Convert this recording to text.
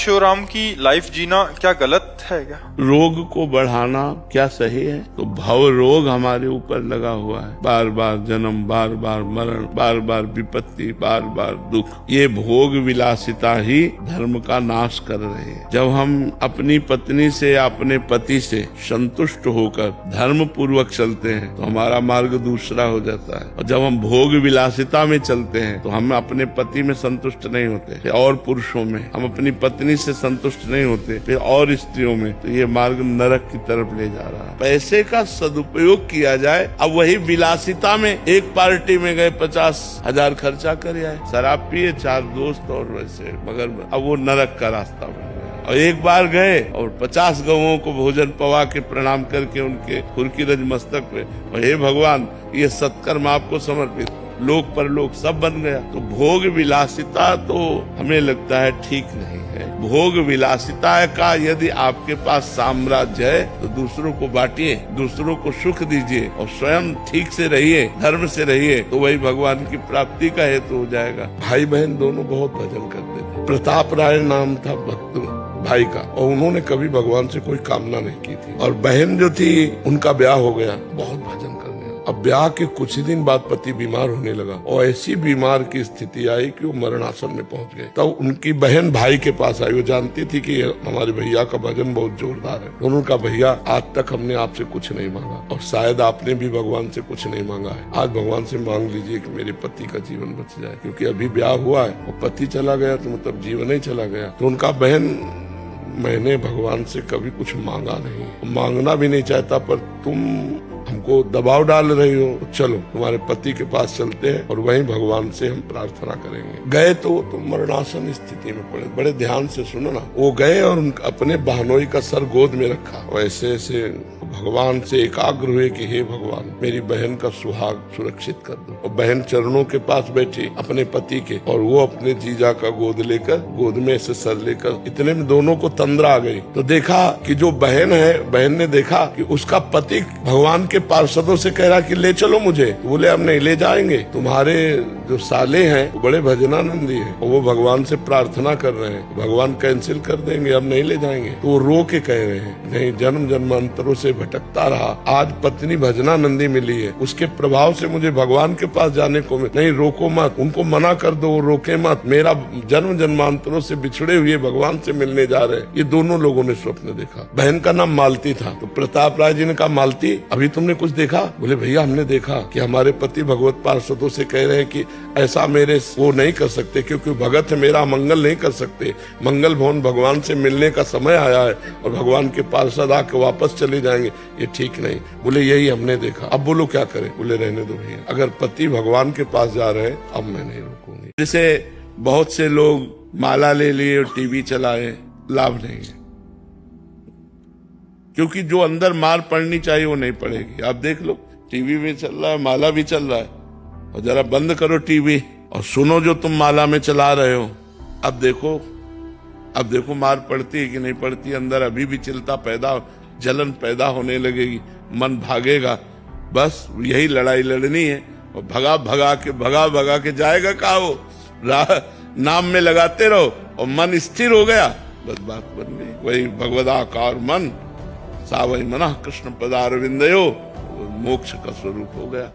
शिवराम की लाइफ जीना क्या गलत है क्या? रोग को बढ़ाना क्या सही है? तो भव रोग हमारे ऊपर लगा हुआ है, बार बार जन्म, बार बार मरण, बार बार विपत्ति, बार बार दुख। ये भोग विलासिता ही धर्म का नाश कर रहे हैं। जब हम अपनी पत्नी से या अपने पति से संतुष्ट होकर धर्म पूर्वक चलते हैं तो हमारा मार्ग दूसरा हो जाता है, और जब हम भोग विलासिता में चलते हैं तो हम अपने पति में संतुष्ट नहीं होते, फिर और पुरुषों में, हम अपनी पत्नी से संतुष्ट नहीं होते, फिर और स्त्रियों में, तो ये मार्ग नरक की तरफ ले जा रहा है। पैसे का सदुपयोग किया जाए, अब वही विलासिता में एक पार्टी में गए 50,000 खर्चा कर आए, शराब पिए, 4 दोस्त और वैसे, मगर अब वो नरक का रास्ता बन गया। और एक बार गए और 50 गौओं को भोजन पवा के प्रणाम करके उनके खुरकी रज मस्तक पे, और हे भगवान ये सत्कर्म आपको समर्पित, लोक परलोक सब बन गया। तो भोग विलासिता तो हमें लगता है ठीक नहीं है। भोग विलासिता का यदि आपके पास साम्राज्य है तो दूसरों को बांटिए, दूसरों को सुख दीजिए और स्वयं ठीक से रहिए, धर्म से रहिए, तो वही भगवान की प्राप्ति का हेतु हो जाएगा। भाई बहन दोनों बहुत भजन करते थे। प्रताप राय नाम था भक्त भाई का, और उन्होंने कभी भगवान से कोई कामना नहीं की थी। और बहन जो थी उनका ब्याह हो गया, बहुत भजन करने। अब ब्याह के कुछ ही दिन बाद पति बीमार होने लगा, और ऐसी बीमार की स्थिति आई कि वो मरणासन में पहुंच गए। तब उनकी बहन भाई के पास आई, वो जानती थी कि हमारे भैया का भजन बहुत जोरदार है। उन्होंने कहा भैया आज तक हमने आपसे कुछ नहीं मांगा, और शायद आपने भी भगवान से कुछ नहीं मांगा है, आज भगवान से मांग लीजिए कि मेरे पति का जीवन बच जाए, क्योंकि अभी ब्याह हुआ है और पति चला गया तो मतलब जीवन ही चला गया। तो उनका बहन, मैंने भगवान से कभी कुछ मांगा नहीं, मांगना भी नहीं चाहता, पर तुम हमको दबाव डाल रही हो, तो चलो तुम्हारे पति के पास चलते हैं और वहीं भगवान से हम प्रार्थना करेंगे। गए तो मरणासन स्थिति में पड़े, बड़े ध्यान से सुनो ना। वो गए और अपने बहनोई का सर गोद में रखा, वैसे ऐसे भगवान से एकाग्र हुए कि हे भगवान मेरी बहन का सुहाग सुरक्षित कर दो। और बहन चरणों के पास बैठी अपने पति के, और वो अपने जीजा का गोद लेकर, गोद में से सर लेकर, इतने में दोनों को तंद्रा आ गई। तो देखा कि जो बहन है, बहन ने देखा कि उसका पति भगवान के पार्षदों से कह रहा कि ले चलो मुझे। तो बोले हम नहीं ले जाएंगे, तुम्हारे जो साले हैं वो बड़े भजनानंदी हैं और वो भगवान से प्रार्थना कर रहे हैं, भगवान कैंसिल कर देंगे, हम नहीं ले जाएंगे। तो वो रो के कह रहे हैं नहीं, जन्म जन्मांतरों से भटकता रहा, आज पत्नी भजनानंदी मिली है, उसके प्रभाव से मुझे भगवान के पास जाने को नहीं, रोको मत, उनको मना कर दो, रोके मत, मेरा जन्म जन्मांतरों से बिछड़े हुए भगवान से मिलने जा रहे हैं। ये दोनों लोगों ने स्वप्न देखा। बहन का नाम मालती था। तो प्रताप राय जी ने कहा मालती अभी तुमने कुछ देखा? बोले भैया हमने देखा कि हमारे पति भगवत पार्षदों से कह रहे हैं कि ऐसा मेरे वो नहीं कर सकते, क्योंकि भगत है मेरा, मंगल नहीं कर सकते, मंगल भवन भगवान से मिलने का समय आया है और भगवान के पार्षद आके वापस चले जाएंगे, ये ठीक नहीं। बोले यही हमने देखा, अब बोलो क्या करें? बोले रहने दो भैया, अगर पति भगवान के पास जा रहे हैं अब मैं नहीं रोकूंगी। जैसे बहुत से लोग माला ले लिए और टीवी चलाए, लाभ नहीं है, क्योंकि जो अंदर मार पड़नी चाहिए वो नहीं पड़ेगी। आप देख लो टीवी भी चल रहा है, माला भी चल रहा है, और जरा बंद करो टीवी और सुनो जो तुम माला में चला रहे हो। अब देखो मार पड़ती है कि नहीं पड़ती अंदर। अभी भी चिंता पैदा, जलन पैदा होने लगेगी, मन भागेगा। बस यही लड़ाई लड़नी है, और भगा के जाएगा कहाँ वो? नाम में लगाते रहो और मन स्थिर हो गया, बस बात बन गई। वही भगवदाकार मन सावई मना कृष्ण पदारविंदयो, मोक्ष का स्वरूप हो गया।